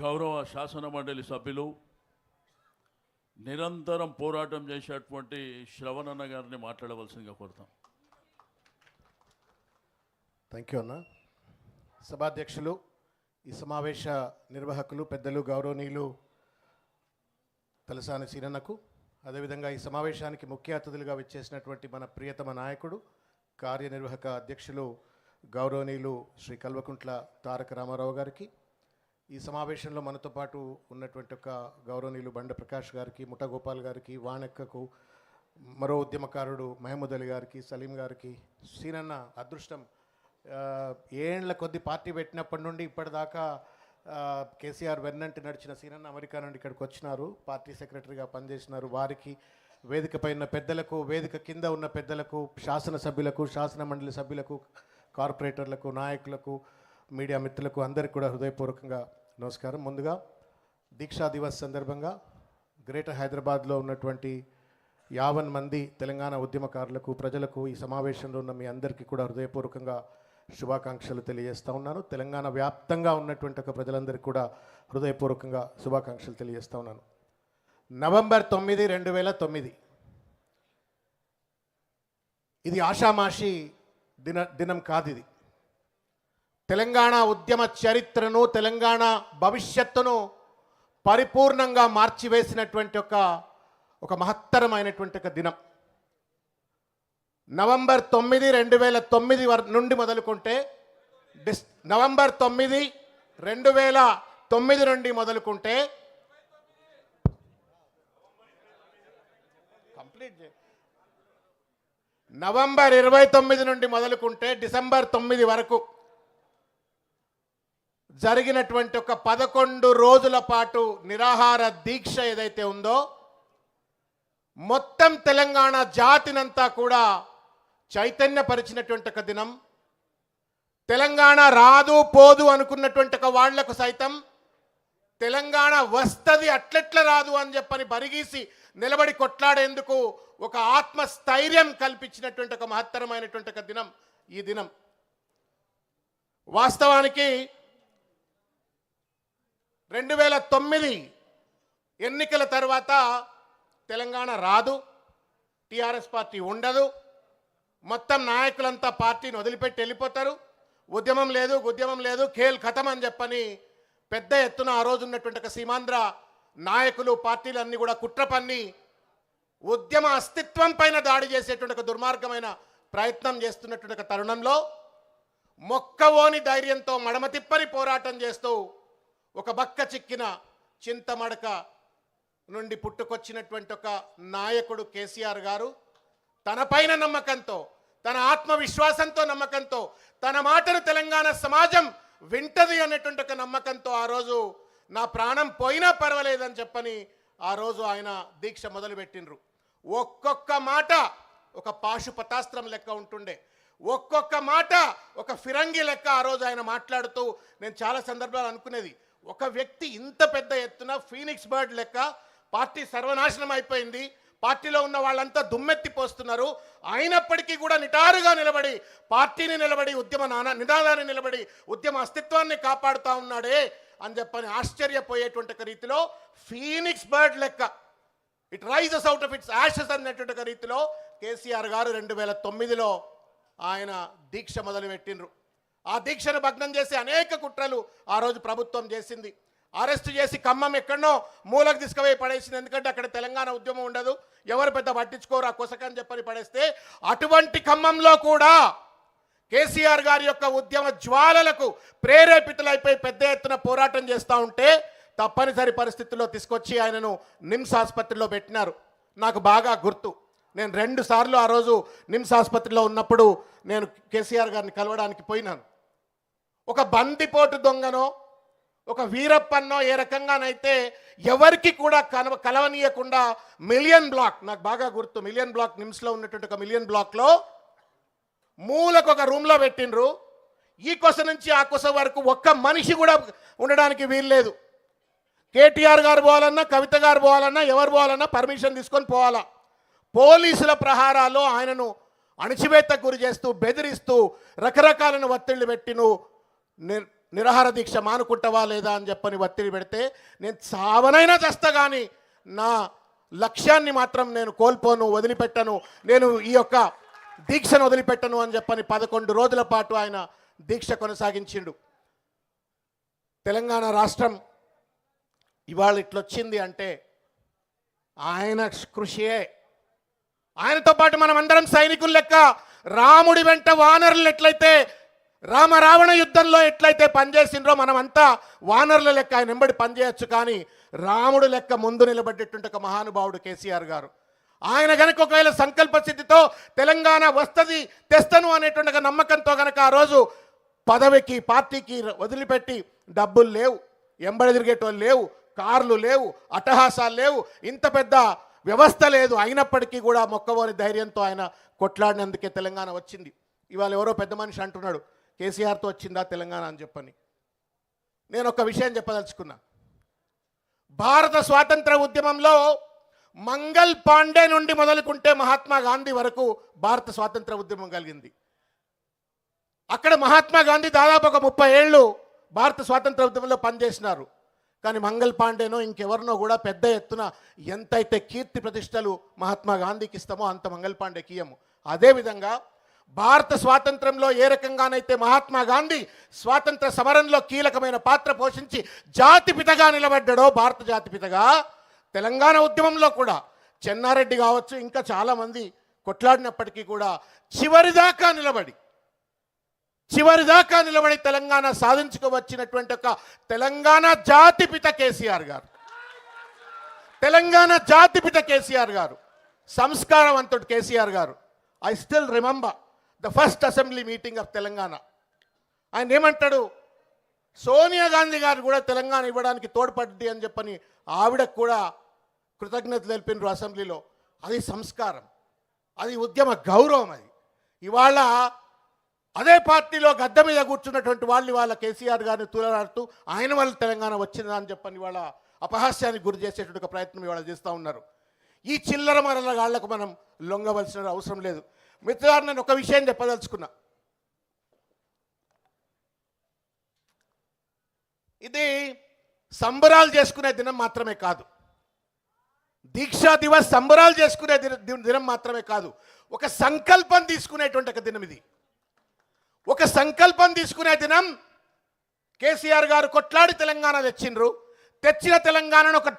గౌరవ శాసన మండలి సభ్యులు నిరంతరం పోరాటం చేసేటువంటి శ్రవణన్న గారిని మాట్లాడవలసిందిగా కోరుతాం. థ్యాంక్ యూ అన్న. సభాధ్యక్షులు, ఈ సమావేశ నిర్వాహకులు, పెద్దలు, గౌరవనీయులు తలసాని సీనన్నకు, అదేవిధంగా ఈ సమావేశానికి ముఖ్య అతిథులుగా విచ్చేసినటువంటి మన ప్రియతమ నాయకుడు, కార్యనిర్వాహక అధ్యక్షులు గౌరవనీయులు శ్రీ కల్వకుంట్ల తారక రామారావు గారికి, ఈ సమావేశంలో మనతో పాటు ఉన్నటువంటి ఒక గౌరవనీయులు బండ ప్రకాష్ గారికి, ముఠా గోపాల్ గారికి, వాణెక్కకు, మరో ఉద్యమకారుడు మహమూద్ అలీ గారికి, సలీం గారికి, సీనన్న అదృష్టం ఏళ్ల కొద్ది పార్టీ పెట్టినప్పటి నుండి ఇప్పటిదాకా కేసీఆర్ వెన్నంటి నడిచిన సీనన్న అమెరికా నుండి ఇక్కడికి వచ్చినారు, పార్టీ సెక్రటరీగా పనిచేసినారు. వారికి, వేదిక పైన పెద్దలకు, వేదిక కింద ఉన్న పెద్దలకు, శాసనసభ్యులకు, శాసన మండలి సభ్యులకు, కార్పొరేటర్లకు, నాయకులకు, మీడియా మిత్రులకు అందరికీ కూడా హృదయపూర్వకంగా నమస్కారం. ముందుగా దీక్షా దివస్ సందర్భంగా గ్రేటర్ హైదరాబాద్లో ఉన్నటువంటి 50 మంది తెలంగాణ ఉద్యమకారులకు, ప్రజలకు, ఈ సమావేశంలో ఉన్న మీ అందరికీ కూడా హృదయపూర్వకంగా శుభాకాంక్షలు తెలియజేస్తూ ఉన్నాను. తెలంగాణ వ్యాప్తంగా ఉన్నటువంటి ఒక ప్రజలందరికీ కూడా హృదయపూర్వకంగా శుభాకాంక్షలు తెలియజేస్తూ ఉన్నాను. నవంబర్ 9, 2009 ఇది ఆషామాషి దినం కాదు. ఇది తెలంగాణ ఉద్యమ చరిత్రను, తెలంగాణ భవిష్యత్తును పరిపూర్ణంగా మార్చివేసినటువంటి ఒక మహత్తరమైనటువంటి ఒక దినం. నవంబర్ 9, 2009 నుండి మొదలుకుంటే, నవంబర్ 9, 2009 నుండి మొదలుకుంటే నవంబర్ 29 నుండి మొదలుకుంటే డిసెంబర్ 9 వరకు జరిగినటువంటి ఒక 11 రోజుల పాటు నిరాహార దీక్ష ఏదైతే ఉందో, మొత్తం తెలంగాణ జాతినంతా కూడా చైతన్యపరిచినటువంటి ఒక దినం. తెలంగాణ రాదు పోదు అనుకున్నటువంటి ఒక వాళ్లకు సైతం తెలంగాణ వస్తది, అట్లెట్ల రాదు అని చెప్పని బరిగీసి నిలబడి కొట్లాడేందుకు ఒక ఆత్మస్థైర్యం కల్పించినటువంటి ఒక మహత్తరమైనటువంటి ఒక దినం ఈ దినం. వాస్తవానికి 2009 ఎన్నికల తర్వాత తెలంగాణ రాదు, టీఆర్ఎస్ పార్టీ ఉండదు, మొత్తం నాయకులంతా పార్టీని వదిలిపెట్టి వెళ్ళిపోతారు, ఉద్యమం లేదు, ఖేల్ ఖతం అని చెప్పని పెద్ద ఎత్తున ఆ రోజు ఉన్నటువంటి ఒక సీమాంధ్ర నాయకులు, పార్టీలన్నీ కూడా కుట్ర పన్ని ఉద్యమ అస్తిత్వం పైన దాడి చేసేటువంటి ఒక దుర్మార్గమైన ప్రయత్నం చేస్తున్నటువంటి ఒక తరుణంలో మొక్కవోని ధైర్యంతో మడమ తిప్పని పోరాటం చేస్తూ ఒక బక్క చిక్కిన చింతమడక నుండి పుట్టుకొచ్చినటువంటి ఒక నాయకుడు కేసీఆర్ గారు తన పైన నమ్మకంతో, తన ఆత్మవిశ్వాసంతో, నమ్మకంతో, తన మాటను తెలంగాణ సమాజం వింటది అనేటువంటి ఒక నమ్మకంతో ఆ రోజు నా ప్రాణం పోయినా పర్వాలేదని చెప్పని ఆ రోజు ఆయన దీక్ష మొదలుపెట్టినరు. ఒక్కొక్క మాట ఒక పాశుపతాస్త్రం లెక్క ఉంటుండే, ఒక్కొక్క మాట ఒక ఫిరంగి లెక్క ఆ రోజు ఆయన మాట్లాడుతూ, నేను చాలా సందర్భాలు అనుకునేది, ఒక వ్యక్తి ఇంత పెద్ద ఎత్తున ఫీనిక్స్ బర్డ్ లెక్క పార్టీ సర్వనాశనం అయిపోయింది, పార్టీలో ఉన్న వాళ్ళంతా దుమ్మెత్తిపోస్తున్నారు, అయినప్పటికీ కూడా నిటారుగా నిలబడి, పార్టీని నిలబడి, ఉద్యమ నినాదాన్ని నిలబడి, ఉద్యమ అస్తిత్వాన్ని కాపాడుతూ ఉన్నాడే అని చెప్పని ఆశ్చర్యపోయేటువంటి రీతిలో ఫీనిక్స్ బర్డ్ లెక్క it rises out of its ashes అన్నటువంటి రీతిలో కేసీఆర్ గారు 2009లో ఆయన దీక్ష మొదలుపెట్టినరు. ఆ దీక్షను భగ్నం చేసి అనేక కుట్రలు ఆ రోజు ప్రభుత్వం చేసింది. అరెస్ట్ చేసి ఖమ్మం ఎక్కడనో మూలకు తీసుకుపోయి పడేసింది. ఎందుకంటే అక్కడ తెలంగాణ ఉద్యమం ఉండదు, ఎవరు పెద్ద పట్టించుకోరు, ఆ కొసకని చెప్పని పడేస్తే, అటువంటి ఖమ్మంలో కూడా కేసీఆర్ గారి యొక్క ఉద్యమ జ్వాలలకు ప్రేరేపితులైపోయి పెద్ద ఎత్తున పోరాటం చేస్తూ ఉంటే తప్పనిసరి పరిస్థితుల్లో తీసుకొచ్చి ఆయనను నిమ్స్ ఆసుపత్రిలో పెట్టినారు. నాకు బాగా గుర్తు, నేను 2 సార్లు ఆ రోజు నిమ్స్ ఆసుపత్రిలో ఉన్నప్పుడు నేను కేసీఆర్ గారిని కలవడానికి పోయినాను. ఒక బందిపోటు దొంగనో, ఒక వీరప్పన్నో ఏ రకంగానైతే ఎవరికి కూడా కలవనీయకుండా మిలియన్ బ్లాక్, నాకు బాగా గుర్తు, మిలియన్ బ్లాక్, నిమ్స్లో ఉన్నటువంటి ఒక మిలియన్ బ్లాక్లో మూలకు ఒక రూమ్లో పెట్టినరు. ఈ కొస నుంచి ఆ కొస వరకు ఒక్క మనిషి కూడా ఉండడానికి వీల్లేదు. కేటీఆర్ గారు పోవాలన్నా, కవిత గారు పోవాలన్నా, ఎవరు పోవాలన్నా పర్మిషన్ తీసుకొని పోవాలా. పోలీసుల ప్రహారాల్లో ఆయనను అణచివేతకు గురి చేస్తూ, బెదిరిస్తూ, రకరకాలను ఒత్తిళ్లు పెట్టి నిరాహార దీక్ష మానుకుంటావా లేదా అని చెప్పని ఒత్తిడి పెడితే నేను చావనైనా చేస్తా కానీ నా లక్ష్యాన్ని మాత్రం నేను కోల్పోను, వదిలిపెట్టను, నేను ఈ యొక్క దీక్షను వదిలిపెట్టను అని చెప్పని 11 రోజుల పాటు ఆయన దీక్ష కొనసాగించిండు. తెలంగాణ రాష్ట్రం ఇవాళ ఇట్లొచ్చింది అంటే ఆయన కృషియే. ఆయనతో పాటు మనం అందరం సైనికుల లెక్క రాముడి వెంట వానరులు ఎట్లయితే రావణ యుద్ధంలో ఎట్లయితే పనిచేసిండ్రో మనమంతా వానరుల లెక్క ఆయన వెంబడి పనిచేయచ్చు. కానీ రాముడు లెక్క ముందు నిలబడ్డేటువంటి ఒక మహానుభావుడు కేసీఆర్ గారు. ఆయన గనక ఒకవేళ సంకల్ప సిద్ధితో తెలంగాణ వస్తుంది తెస్తను అనేటువంటి ఒక నమ్మకంతో గనక ఆ రోజు పదవికి పార్టీకి వదిలిపెట్టి డబ్బులు లేవు, ఎంబడి తిరిగేటోళ్ళు లేవు, కార్లు లేవు, అట్టహాసాలు లేవు, ఇంత పెద్ద వ్యవస్థ లేదు, అయినప్పటికీ కూడా మొక్కవోని ధైర్యంతో ఆయన కొట్లాడినందుకే తెలంగాణ వచ్చింది. ఇవాళ ఎవరో పెద్ద మనిషి అంటున్నాడు కేసీఆర్తో వచ్చిందా తెలంగాణ అని చెప్పని. నేను ఒక విషయం చెప్పదలుచుకున్నా. భారత స్వాతంత్ర ఉద్యమంలో మంగల్ పాండే నుండి మొదలుకుంటే మహాత్మా గాంధీ వరకు భారత స్వాతంత్ర ఉద్యమం కలిగింది. అక్కడ మహాత్మా గాంధీ దాదాపు ఒక 30 ఏళ్ళు భారత స్వాతంత్ర ఉద్యమంలో పనిచేసినారు. కానీ మంగల్ పాండేనో ఇంకెవరినో కూడా పెద్ద ఎత్తున ఎంతైతే కీర్తి ప్రతిష్టలు మహాత్మా గాంధీకి ఇస్తామో అంత మంగల్ పాండేకి ఇయ్యము. అదేవిధంగా భారత స్వాతంత్రంలో ఏ రకంగానైతే మహాత్మా గాంధీ స్వాతంత్ర సమరంలో కీలకమైన పాత్ర పోషించి జాతిపితగా నిలబడ్డాడో, భారత జాతిపితగా, తెలంగాణ ఉద్యమంలో కూడా చెన్నారెడ్డి కావచ్చు ఇంకా చాలామంది కొట్లాడినప్పటికీ కూడా చివరిదాకా నిలబడి తెలంగాణ సాధించుకోవచ్చినటువంటి ఒక తెలంగాణ జాతిపిత కేసీఆర్ గారు. తెలంగాణ జాతిపిత కేసీఆర్ గారు, సంస్కారవంతుడు కేసీఆర్ గారు. I still remember the first assembly meeting of Telangana. ఆయన ఏమంటాడు, సోనియా గాంధీ గారు కూడా తెలంగాణ ఇవ్వడానికి తోడ్పడ్డది అని చెప్పని ఆవిడకు కూడా కృతజ్ఞతలు తెలిపినారు అసెంబ్లీలో. అది సంస్కారం, అది ఉద్యమ గౌరవం. అది ఇవాళ అదే పార్టీలో గద్దె మీద కూర్చున్నటువంటి వాళ్ళు వాళ్ళ కేసీఆర్ గారిని తూలరాడుతూ ఆయన వాళ్ళు తెలంగాణ వచ్చిందా అని చెప్పని ఇవాళ అపహాస్యానికి గురి చేసేటువంటి ఒక ప్రయత్నం ఇవాళ చేస్తూ ఉన్నారు. ఈ చిల్లర మరల గాళ్లకు మనం లొంగవలసిన అవసరం లేదు. మిత్రులారా, నేను ఒక విషయం చెప్పదలుచుకున్నా. ఇది సంబరాలు చేసుకునే దినం మాత్రమే కాదు, దీక్షా దివస్ సంబరాలు చేసుకునే దినం మాత్రమే కాదు, ఒక సంకల్పం తీసుకునేటువంటి ఒక దినం ఇది. ఒక సంకల్పం తీసుకునే దినం. కేసీఆర్ గారు కొట్లాడి తెలంగాణ తెచ్చిన తెలంగాణను ఒక